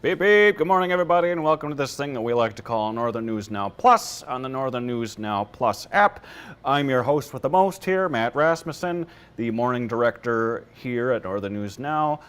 Beep beep, good morning everybody and welcome to this thing that we like to call Northern News Now Plus on the Northern News Now Plus app. I'm your host with the most here, Matt Rasmussen, the morning director here at Northern News Now,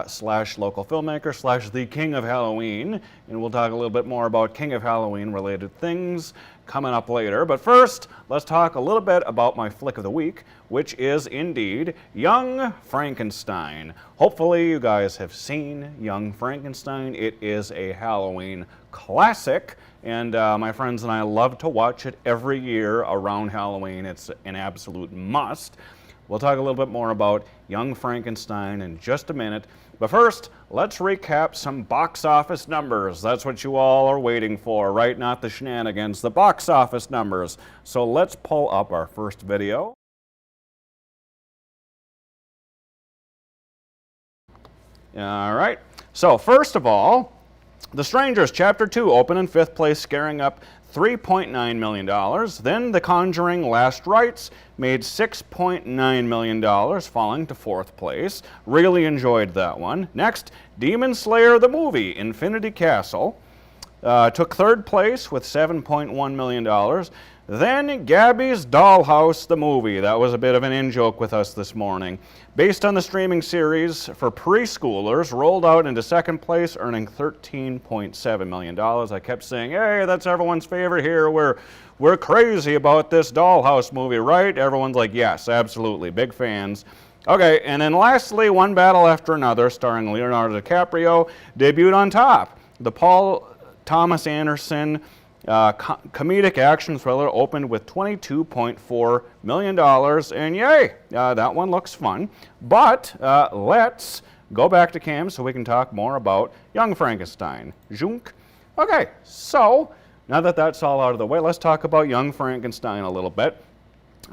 slash local filmmaker, slash the King of Halloween. And we'll talk a little bit more about King of Halloween related things coming up later. But first, let's talk a little bit about my flick of the week, which is indeed Young Frankenstein. Hopefully you guys have seen Young Frankenstein. It is a Halloween classic, and my friends and I love to watch it every year around Halloween. It's an absolute must. We'll talk a little bit more about Young Frankenstein in just a minute. But first, let's recap some box office numbers. That's what you all are waiting for, right? Not the shenanigans, the box office numbers. So let's pull up our first video. All right, so first of all, The Strangers Chapter 2 opened in 5th place, scaring up $3.9 million. Then The Conjuring Last Rites made $6.9 million, falling to 4th place. Really enjoyed that one. Next, Demon Slayer the movie, Infinity Castle, took 3rd place with $7.1 million. Then Gabby's Dollhouse the movie. That was a bit of an in-joke with us this morning. Based on the streaming series for preschoolers, rolled out into 2nd place, earning $13.7 million. I kept saying, hey, that's everyone's favorite here. We're crazy about this Dollhouse movie, right? Everyone's like, yes, absolutely, big fans. Okay, and then lastly, One Battle After Another, starring Leonardo DiCaprio, debuted on top. The Paul Thomas Anderson comedic action thriller opened with $22.4 million, and yay, that one looks fun. But let's go back to Cam so we can talk more about Young Frankenstein. Zhunk. Okay, so now that that's all out of the way, let's talk about Young Frankenstein a little bit.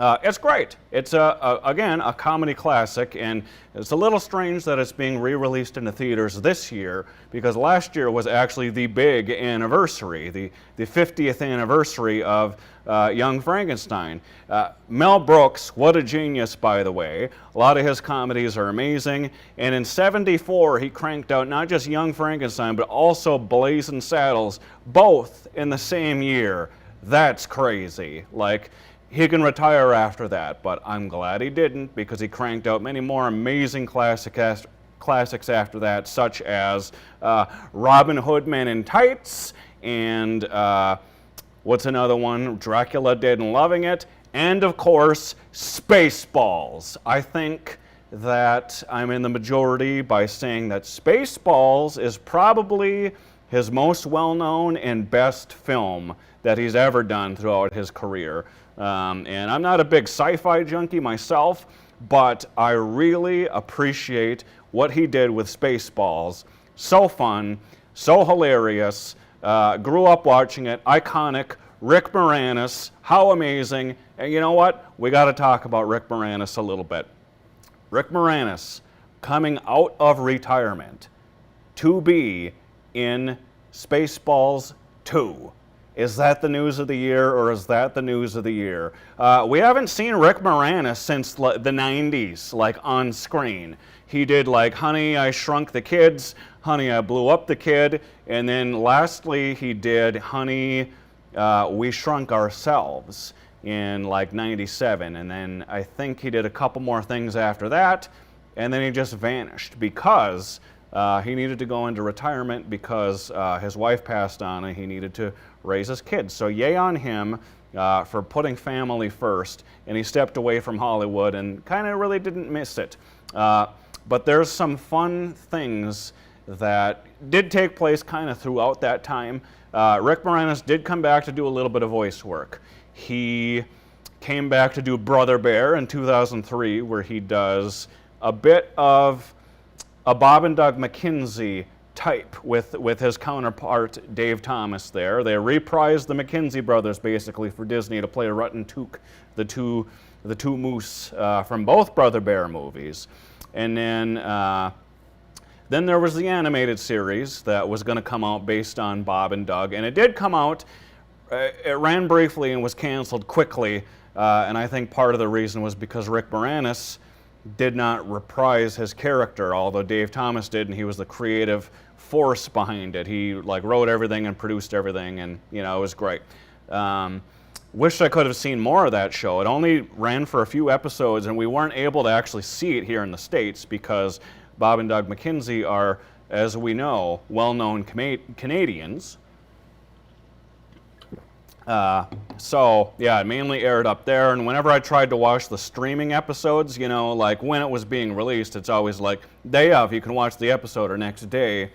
It's great. It's, again, a comedy classic, and it's a little strange that it's being re-released into theaters this year, because last year was actually the big anniversary, the 50th anniversary of Young Frankenstein. Mel Brooks, what a genius, by the way. A lot of his comedies are amazing, and in '74 he cranked out not just Young Frankenstein, but also Blazing Saddles, both in the same year. That's crazy. Like, he can retire after that, but I'm glad he didn't, because he cranked out many more amazing classics after that, such as Robin Hood Men in Tights, and what's another one? Dracula Dead and Loving It, and of course, Spaceballs. I think that I'm in the majority by saying that Spaceballs is probably his most well-known and best film that he's ever done throughout his career. And I'm not a big sci-fi junkie myself, but I really appreciate what he did with Spaceballs. So fun, so hilarious, grew up watching it, iconic. Rick Moranis, how amazing. And you know what? We got to talk about Rick Moranis a little bit. Rick Moranis coming out of retirement to be in Spaceballs 2. Is that the news of the year, or is that the news of the year? We haven't seen Rick Moranis since the 90s, like on screen. He did like Honey, I Shrunk the Kids, Honey, I Blew Up the Kid, and then lastly he did Honey, We Shrunk Ourselves in like '97, and then I think he did a couple more things after that, and then he just vanished because he needed to go into retirement because his wife passed on and he needed to raise his kids. So yay on him for putting family first, and he stepped away from Hollywood and kind of really didn't miss it. But there's some fun things that did take place kind of throughout that time. Rick Moranis did come back to do a little bit of voice work. He came back to do Brother Bear in 2003, where he does a bit of a Bob and Doug McKenzie type with his counterpart Dave Thomas there. They reprised the McKenzie brothers basically for Disney to play Rut and Took, the two moose from both Brother Bear movies. And then there was the animated series that was going to come out based on Bob and Doug, and it did come out. It ran briefly and was canceled quickly, and I think part of the reason was because Rick Moranis did not reprise his character, although Dave Thomas did, and he was the creative force behind it. He like wrote everything and produced everything, and it was great. Wished I could have seen more of that show. It only ran for a few episodes, and we weren't able to actually see it here in the States because Bob and Doug McKenzie are, as we know, well-known Canadians. So, yeah, it mainly aired up there, and whenever I tried to watch the streaming episodes, like when it was being released, it's always like, day of, you can watch the episode, or next day.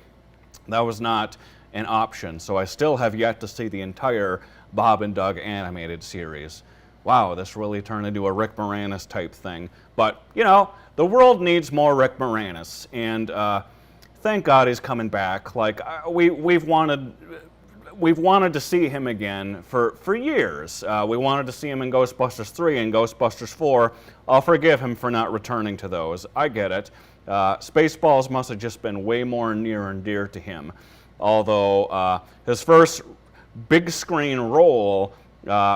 That was not an option, so I still have yet to see the entire Bob and Doug animated series. Wow, this really turned into a Rick Moranis type thing. But, the world needs more Rick Moranis, and thank God he's coming back. Like, we've wanted to see him again for years. We wanted to see him in Ghostbusters 3 and Ghostbusters 4. I'll forgive him for not returning to those. I get it. Spaceballs must have just been way more near and dear to him. Although his first big screen role,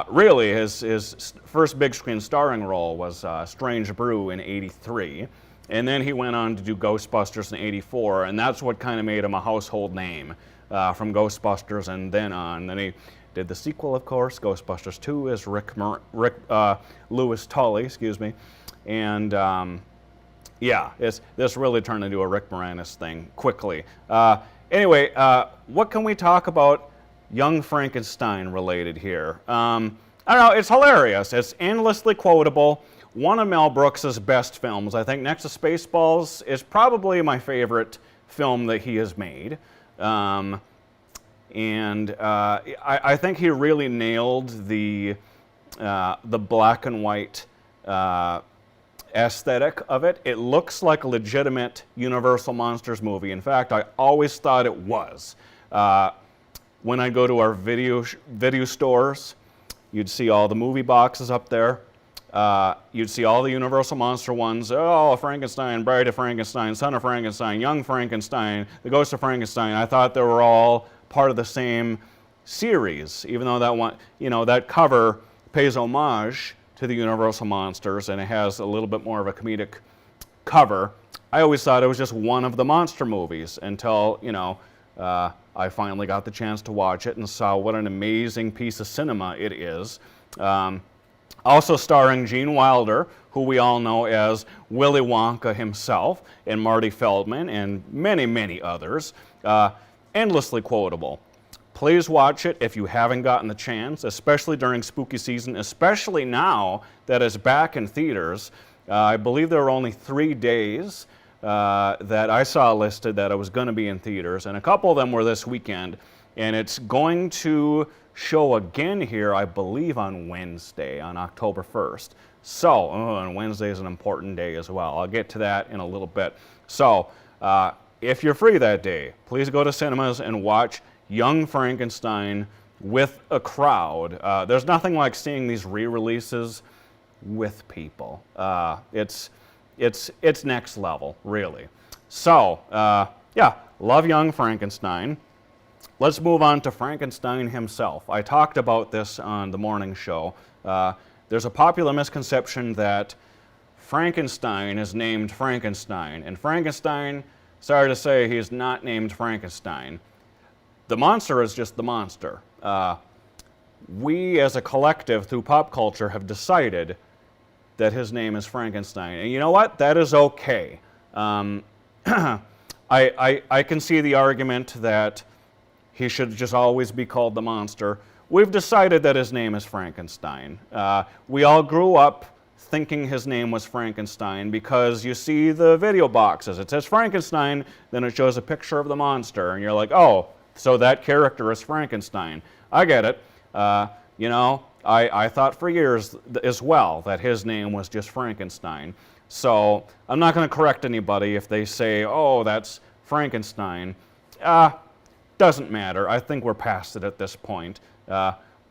really his first big screen starring role was Strange Brew in '83. And then he went on to do Ghostbusters in '84, and that's what kind of made him a household name. From Ghostbusters and then on. Then he did the sequel, of course, Ghostbusters 2 as Louis Tully, excuse me. And yeah, this really turned into a Rick Moranis thing quickly. Anyway, what can we talk about Young Frankenstein related here? I don't know, it's hilarious. It's endlessly quotable. One of Mel Brooks' best films. I think next to Spaceballs is probably my favorite film that he has made. I think he really nailed the black and white aesthetic of it. It looks like a legitimate Universal Monsters movie. In fact, I always thought it was. When I go to our video stores, you'd see all the movie boxes up there. You'd see all the Universal Monster ones. Oh, Frankenstein, Bride of Frankenstein, Son of Frankenstein, Young Frankenstein, The Ghost of Frankenstein. I thought they were all part of the same series, even though that one, that cover pays homage to the Universal Monsters, and it has a little bit more of a comedic cover. I always thought it was just one of the monster movies until, I finally got the chance to watch it and saw what an amazing piece of cinema it is. Also starring Gene Wilder, who we all know as Willy Wonka himself, and Marty Feldman, and many, many others. Endlessly quotable. Please watch it if you haven't gotten the chance, especially during spooky season, especially now that it's back in theaters. I believe there were only 3 days that I saw listed that it was going to be in theaters, and a couple of them were this weekend, and it's going to show again here, I believe, on Wednesday, on October 1st. So, and Wednesday is an important day as well. I'll get to that in a little bit. So, if you're free that day, please go to cinemas and watch Young Frankenstein with a crowd. There's nothing like seeing these re-releases with people. It's next level, really. So, yeah, love Young Frankenstein. Let's move on to Frankenstein himself. I talked about this on the morning show. There's a popular misconception that Frankenstein is named Frankenstein. And Frankenstein, sorry to say, he's not named Frankenstein. The monster is just the monster. We as a collective through pop culture have decided that his name is Frankenstein. And you know what? That is okay. I can see the argument that he should just always be called the monster. We've decided that his name is Frankenstein. We all grew up thinking his name was Frankenstein because you see the video boxes. It says Frankenstein, then it shows a picture of the monster, and you're like, oh, so that character is Frankenstein. I get it. I thought for years as well that his name was just Frankenstein. So I'm not going to correct anybody if they say, oh, that's Frankenstein. Doesn't matter. I think we're past it at this point.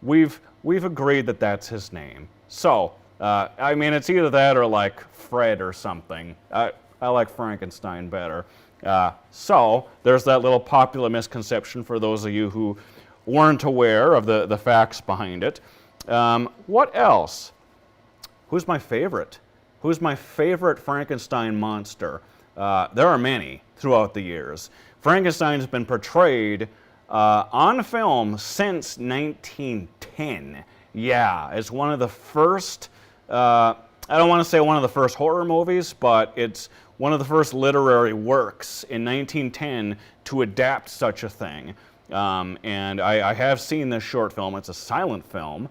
We've agreed that that's his name. So, it's either that or like Fred or something. I like Frankenstein better. So, there's that little popular misconception for those of you who weren't aware of the facts behind it. What else? Who's my favorite? who's my favorite Frankenstein monster? There are many throughout the years. Frankenstein's been portrayed on film since 1910. Yeah, it's one of the first, I don't want to say one of the first horror movies, but it's one of the first literary works in 1910 to adapt such a thing. And I have seen this short film. It's a silent film.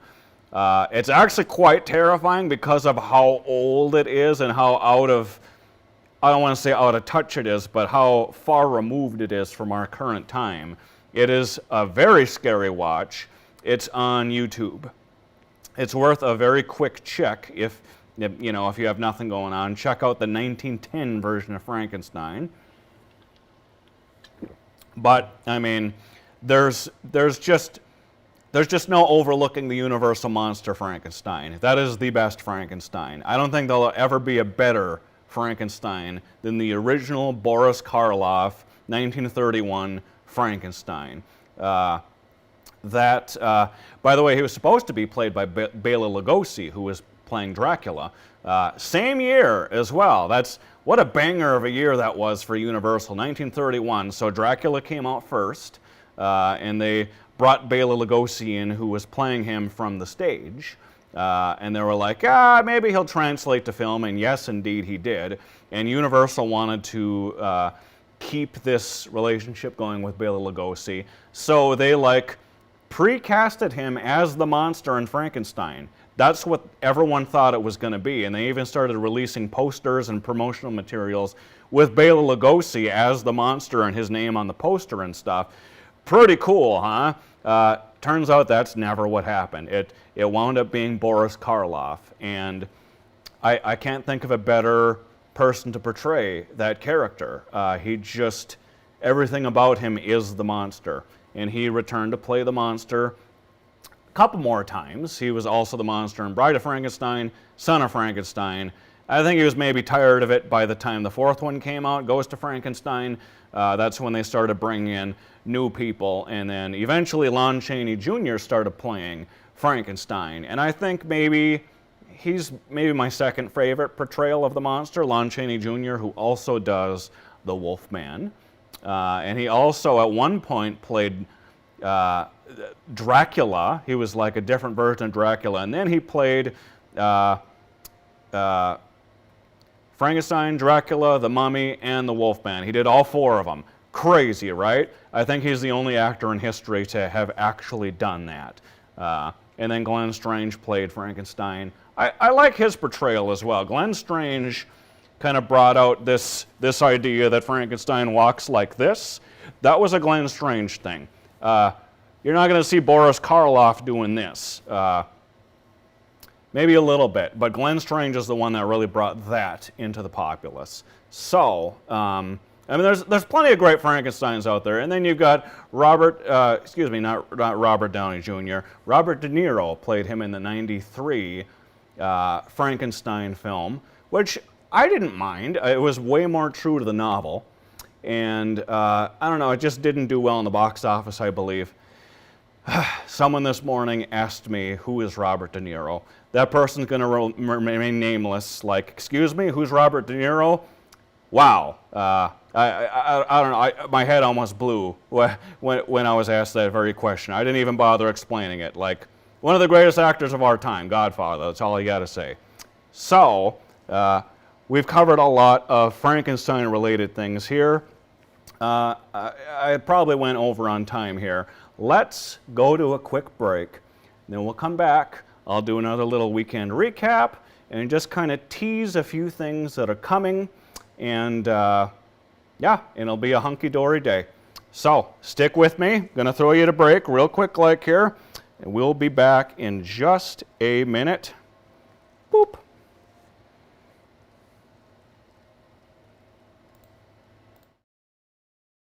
It's actually quite terrifying because of how old it is and how I don't want to say out of touch it is, but how far removed it is from our current time. It is a very scary watch. It's on YouTube. It's worth a very quick check if you have nothing going on. Check out the 1910 version of Frankenstein. But I mean, there's just no overlooking the universal monster Frankenstein. That is the best Frankenstein. I don't think there'll ever be a better Frankenstein than the original Boris Karloff 1931 Frankenstein. By the way, he was supposed to be played by Bela Lugosi, who was playing Dracula. Same year as well. What a banger of a year that was for Universal, 1931. So Dracula came out first, and they brought Bela Lugosi in, who was playing him from the stage. And they were like, maybe he'll translate to film, and yes, indeed he did. And Universal wanted to keep this relationship going with Bela Lugosi, so they pre-casted him as the monster in Frankenstein. That's what everyone thought it was going to be, and they even started releasing posters and promotional materials with Bela Lugosi as the monster and his name on the poster and stuff. Pretty cool, huh? Turns out that's never what happened. It wound up being Boris Karloff, and I can't think of a better person to portray that character. Everything about him is the monster, and he returned to play the monster a couple more times. He was also the monster in Bride of Frankenstein, Son of Frankenstein. I think he was maybe tired of it by the time the fourth one came out, Ghost of Frankenstein. That's when they started bringing in new people, and then eventually Lon Chaney Jr. started playing Frankenstein. And I think he's my second favorite portrayal of the monster, Lon Chaney Jr., who also does the Wolfman. And he also at one point played Dracula. He was like a different version of Dracula. And then he played Frankenstein, Dracula, the Mummy, and the Wolfman. He did all four of them. Crazy, right? I think he's the only actor in history to have actually done that. And then Glenn Strange played Frankenstein. I like his portrayal as well. Glenn Strange kind of brought out this idea that Frankenstein walks like this. That was a Glenn Strange thing. You're not going to see Boris Karloff doing this. Maybe a little bit, but Glenn Strange is the one that really brought that into the populace. So, there's plenty of great Frankensteins out there, and then you've got not Robert Downey Jr. Robert De Niro played him in the '93 Frankenstein film, which I didn't mind. It was way more true to the novel, and I don't know, it just didn't do well in the box office, I believe. Someone this morning asked me, who is Robert De Niro? That person's going to remain nameless. Like, excuse me, who's Robert De Niro? Wow. I don't know. My head almost blew when I was asked that very question. I didn't even bother explaining it. Like, one of the greatest actors of our time, Godfather. That's all I got to say. So, we've covered a lot of Frankenstein-related things here. I probably went over on time here. Let's go to a quick break. Then we'll come back. I'll do another little weekend recap and just kind of tease a few things that are coming. And it'll be a hunky-dory day. So stick with me. I'm going to throw you to break real quick like here. And we'll be back in just a minute. Boop.